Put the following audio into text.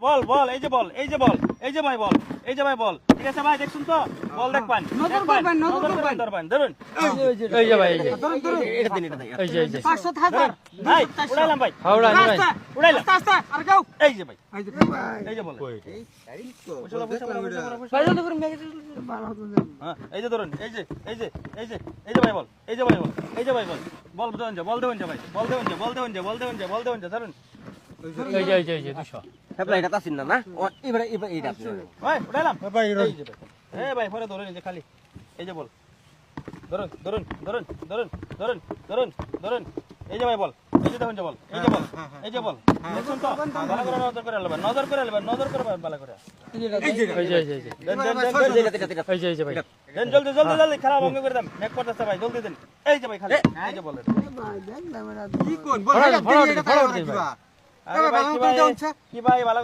বল বল এই যে বল এই যে বল এই যে ভাই বল এই যে ভাই বল ঠিক আছে ভাই দেখছুন তো বল দেখবেন নজর করবেন ধরবেন ধরুন এই যে ভাই এই যে ধরুন এটা দিন এটা দেন এই যে 500 হাজার ভাই উড়াইলাম ভাই হাওড়া ভাই উড়াইলাম আস্তে আস্তে আর গাও এই যে ভাই এই যে এই যে বল ভাই জলদি করুন হ্যাঁ এই যে ধরুন এই যে এই যে এই যে এই যে ভাই বল এই যে ভাই বল এই যে ভাই বল বল দেন যে বল দেন যে ভাই বল দেন যে বল দেন যে বল দেন যে বল দেন যে ধরুন এই যে 200 হেবলা এটা তাসিন না না এবারে এইটা ভাই উড়াইলাম ভাই এই যে ভাই এই ভাই পরে ধরুন এই যে খালি এই যে বল ধরুন ধরুন ধরুন ধরুন ধরুন ধরুন ধরুন এই যে ভাই বল এই যে দেখুন যে বল এই যে বল এই যে বল দেখুন তো ভালো করে নজর করে নেবেন নজর করে নেবেন নজর করে ভালো করে এই যে দেন দেন দেন এই যে ভাই দেন জলদি জলদি জলদি খেলা ভঙ্গ করে দেন মেক করতেছে ভাই জলদি দেন এই যে ভাই খালি এই যে বল কি কোন বল ফড়া এটা ফড়া দিবা আরে ভাই কি ভাই ভালো